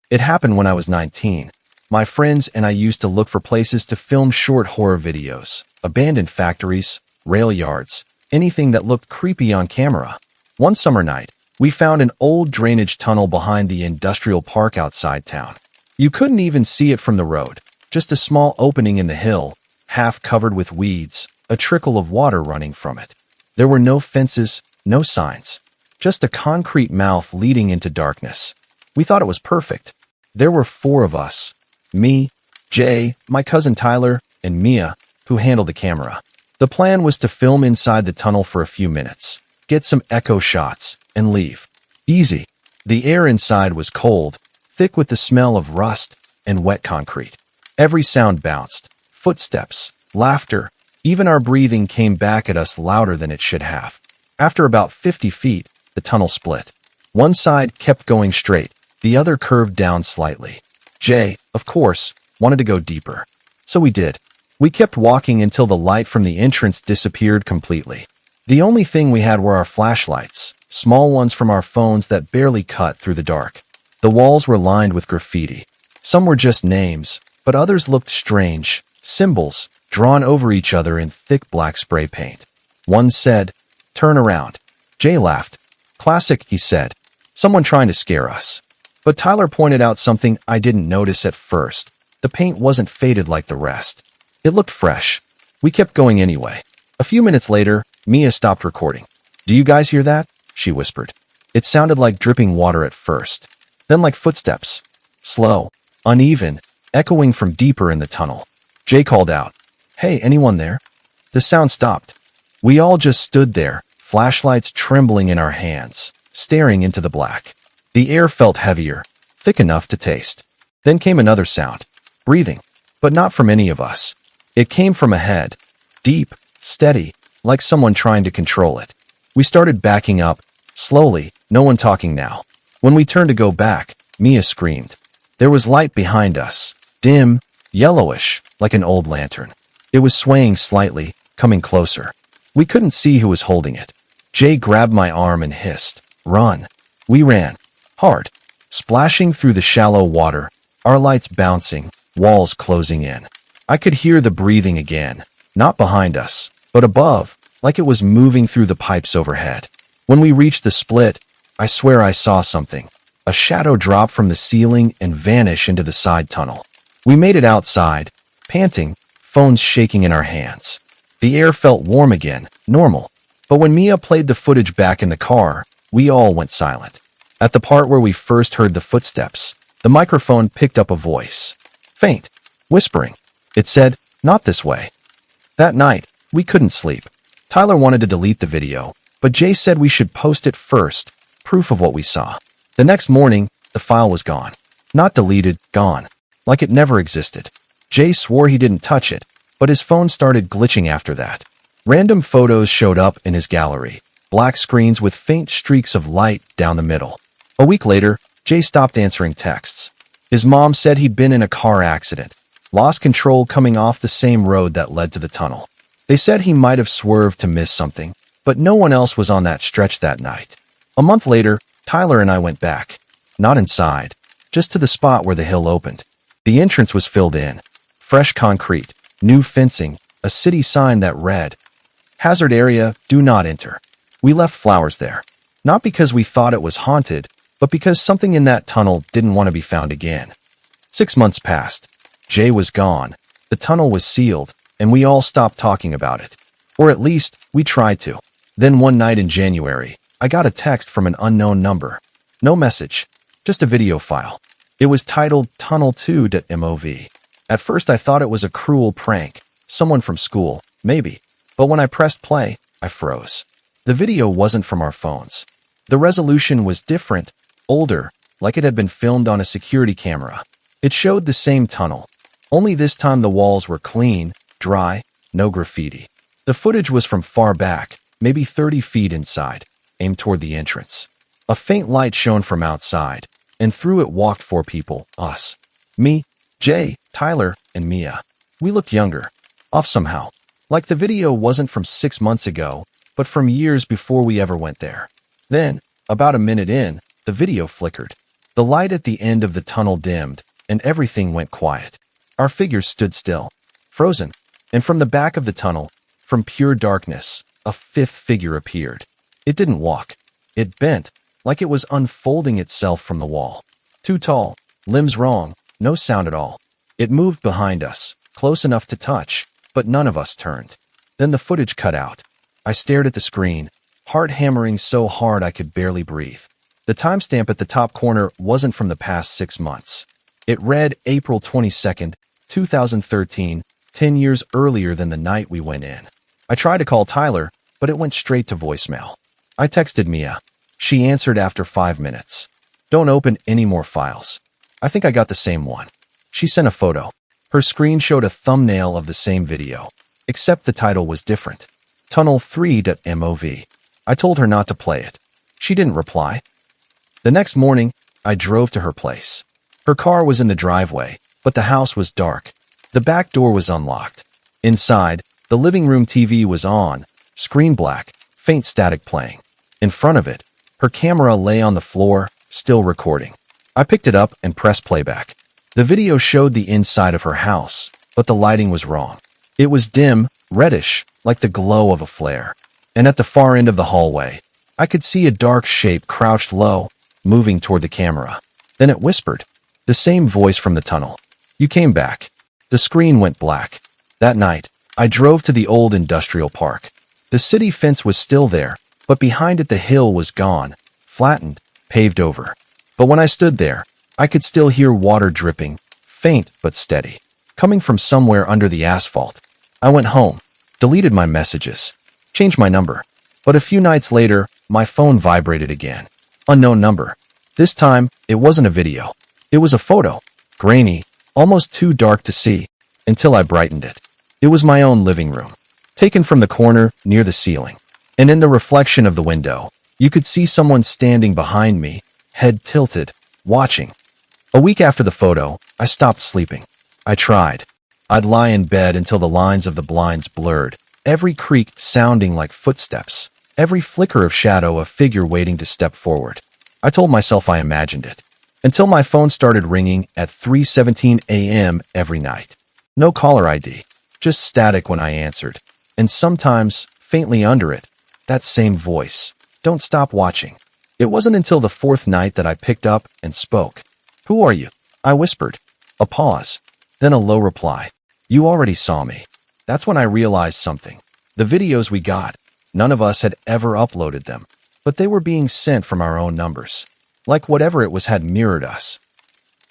It happened when I was 19. My friends and I used to look for places to film short horror videos, abandoned factories, rail yards, anything that looked creepy on camera. One summer night, we found an old drainage tunnel behind the industrial park outside town. You couldn't even see it from the road, just a small opening in the hill, half covered with weeds, a trickle of water running from it. There were no fences, no signs, just a concrete mouth leading into darkness. We thought it was perfect. There were 4 of us: me, Jay, my cousin Tyler, and Mia, who handled the camera. The plan was to film inside the tunnel for a few minutes, get some echo shots, and leave. Easy. The air inside was cold, thick with the smell of rust and wet concrete. Every sound bounced: footsteps, laughter, even our breathing came back at us louder than it should have. After about 50 feet, the tunnel split. One side kept going straight, the other curved down slightly. Jay, of course, wanted to go deeper. So we did. We kept walking until the light from the entrance disappeared completely. The only thing we had were our flashlights, small ones from our phones that barely cut through the dark. The walls were lined with graffiti. Some were just names, but others looked strange, symbols drawn over each other in thick black spray paint. One said, "Turn around." Jay laughed. "Classic," he said. "Someone trying to scare us." But Tyler pointed out something I didn't notice at first. The paint wasn't faded like the rest. It looked fresh. We kept going anyway. A few minutes later, Mia stopped recording. "Do you guys hear that?" she whispered. It sounded like dripping water at first, then like footsteps. Slow, uneven, echoing from deeper in the tunnel. Jay called out, "Hey, anyone there?" The sound stopped. We all just stood there, flashlights trembling in our hands, staring into the black. The air felt heavier, thick enough to taste. Then came another sound. Breathing, but not from any of us. It came from ahead, deep, steady, like someone trying to control it. We started backing up, slowly, no one talking now. When we turned to go back, Mia screamed. There was light behind us, dim, yellowish, like an old lantern. It was swaying slightly, coming closer. We couldn't see who was holding it. Jay grabbed my arm and hissed, "Run." We ran, hard, splashing through the shallow water, our lights bouncing, walls closing in. I could hear the breathing again, not behind us, but above, like it was moving through the pipes overhead. When we reached the split, I swear I saw something. A shadow drop from the ceiling and vanish into the side tunnel. We made it outside, panting, phones shaking in our hands. The air felt warm again, normal. But when Mia played the footage back in the car, we all went silent. At the part where we first heard the footsteps, the microphone picked up a voice. Faint, whispering. It said, "Not this way." That night, we couldn't sleep. Tyler wanted to delete the video, but Jay said we should post it first, proof of what we saw. The next morning, the file was gone. Not deleted, gone. Like it never existed. Jay swore he didn't touch it, but his phone started glitching after that. Random photos showed up in his gallery, black screens with faint streaks of light down the middle. A week later, Jay stopped answering texts. His mom said he'd been in a car accident, lost control coming off the same road that led to the tunnel. They said he might have swerved to miss something, but no one else was on that stretch that night. A month later, Tyler and I went back. Not inside, just to the spot where the hill opened. The entrance was filled in. Fresh concrete, new fencing, a city sign that read, "Hazard area, do not enter." We left flowers there. Not because we thought it was haunted, but because something in that tunnel didn't want to be found again. 6 months passed. Jay was gone. The tunnel was sealed, and we all stopped talking about it. Or at least, we tried to. Then one night in January, I got a text from an unknown number. No message, just a video file. It was titled tunnel2.mov. At first I thought it was a cruel prank, someone from school, maybe. But when I pressed play, I froze. The video wasn't from our phones. The resolution was different, older, like it had been filmed on a security camera. It showed the same tunnel, only this time the walls were clean, dry, no graffiti. The footage was from far back, maybe 30 feet inside, aimed toward the entrance. A faint light shone from outside, and through it walked 4 people, us. Me, Jay, Tyler, and Mia. We looked younger, off somehow. Like the video wasn't from 6 months ago, but from years before we ever went there. Then, about a minute in, the video flickered. The light at the end of the tunnel dimmed, and everything went quiet. Our figures stood still, frozen, and from the back of the tunnel, from pure darkness, a fifth figure appeared. It didn't walk. It bent, like it was unfolding itself from the wall. Too tall, limbs wrong, no sound at all. It moved behind us, close enough to touch, but none of us turned. Then the footage cut out. I stared at the screen, heart hammering so hard I could barely breathe. The timestamp at the top corner wasn't from the past 6 months. It read April 22nd, 2013, 10 years earlier than the night we went in. I tried to call Tyler, but it went straight to voicemail. I texted Mia. She answered after 5 minutes. Don't open any more files. I think I got the same one. She sent a photo. Her screen showed a thumbnail of the same video, except the title was different. Tunnel3.mov. I told her not to play it. She didn't reply. The next morning, I drove to her place. Her car was in the driveway, but the house was dark. The back door was unlocked. Inside, the living room TV was on, screen black, faint static playing. In front of it, her camera lay on the floor, still recording. I picked it up and pressed playback. The video showed the inside of her house, but the lighting was wrong. It was dim, reddish, like the glow of a flare. And at the far end of the hallway, I could see a dark shape crouched low, moving toward the camera. Then it whispered. The same voice from the tunnel. You came back. The screen went black. That night, I drove to the old industrial park. The city fence was still there, but behind it the hill was gone, flattened, paved over. But when I stood there, I could still hear water dripping, faint but steady, coming from somewhere under the asphalt. I went home, deleted my messages, changed my number. But a few nights later, my phone vibrated again. Unknown number. This time, it wasn't a video. It was a photo, grainy, almost too dark to see, until I brightened it. It was my own living room, taken from the corner near the ceiling. And in the reflection of the window, you could see someone standing behind me, head tilted, watching. A week after the photo, I stopped sleeping. I tried. I'd lie in bed until the lines of the blinds blurred, every creak sounding like footsteps, every flicker of shadow a figure waiting to step forward. I told myself I imagined it, until my phone started ringing at 3:17 a.m. every night. No caller ID, just static when I answered, and sometimes, faintly under it, that same voice. Don't stop watching. It wasn't until the fourth night that I picked up and spoke. Who are you? I whispered. A pause, then a low reply. You already saw me. That's when I realized something. The videos we got, none of us had ever uploaded them, but they were being sent from our own numbers. Like whatever it was had mirrored us.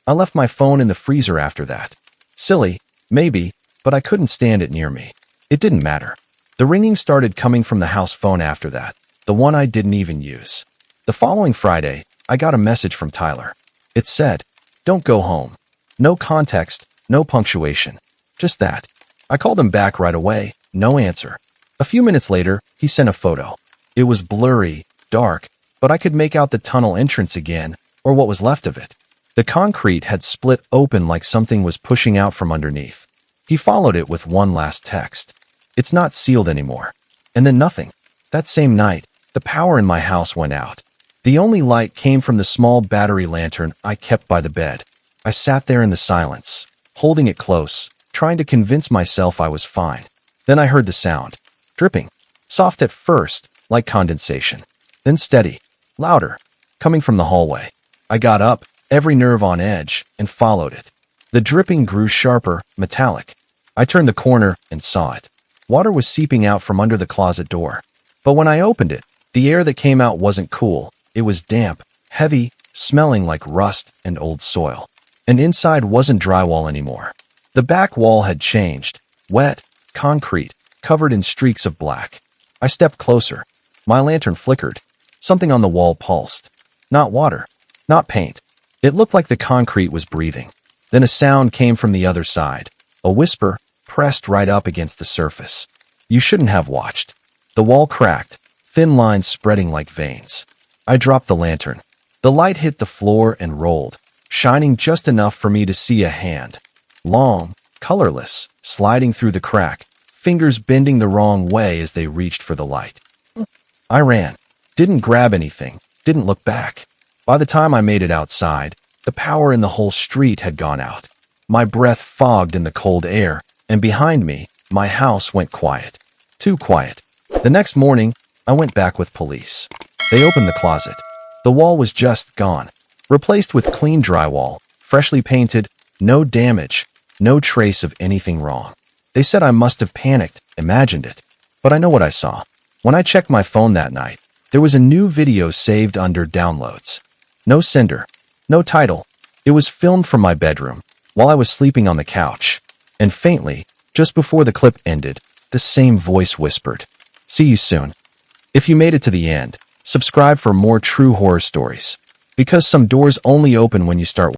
I left my phone in the freezer after that. Silly, maybe, but I couldn't stand it near me. It didn't matter. The ringing started coming from the house phone after that, the one I didn't even use. The following Friday, I got a message from Tyler. It said, "Don't go home." No context, no punctuation. Just that. I called him back right away, no answer. A few minutes later, he sent a photo. It was blurry, dark, but I could make out the tunnel entrance again, or what was left of it. The concrete had split open like something was pushing out from underneath. He followed it with one last text. It's not sealed anymore. And then nothing. That same night, the power in my house went out. The only light came from the small battery lantern I kept by the bed. I sat there in the silence, holding it close, trying to convince myself I was fine. Then I heard the sound. Dripping. Soft at first, like condensation. Then steady. Louder. Coming from the hallway. I got up, every nerve on edge, and followed it. The dripping grew sharper, metallic. I turned the corner and saw it. Water was seeping out from under the closet door. But when I opened it, the air that came out wasn't cool. It was damp, heavy, smelling like rust and old soil. And inside wasn't drywall anymore. The back wall had changed. Wet, concrete, covered in streaks of black. I stepped closer. My lantern flickered. Something on the wall pulsed. Not water. Not paint. It looked like the concrete was breathing. Then a sound came from the other side. A whisper, pressed right up against the surface. You shouldn't have watched. The wall cracked, thin lines spreading like veins. I dropped the lantern. The light hit the floor and rolled, shining just enough for me to see a hand. Long, colorless, sliding through the crack, fingers bending the wrong way as they reached for the light. I ran. Didn't grab anything. Didn't look back. By the time I made it outside, the power in the whole street had gone out. My breath fogged in the cold air, and behind me, my house went quiet. Too quiet. The next morning, I went back with police. They opened the closet. The wall was just gone, replaced with clean drywall, freshly painted, no damage, no trace of anything wrong. They said I must have panicked, imagined it. But I know what I saw. When I checked my phone that night, there was a new video saved under downloads. No sender, no title. It was filmed from my bedroom, while I was sleeping on the couch. And faintly, just before the clip ended, the same voice whispered, "See you soon." If you made it to the end, subscribe for more true horror stories. Because some doors only open when you start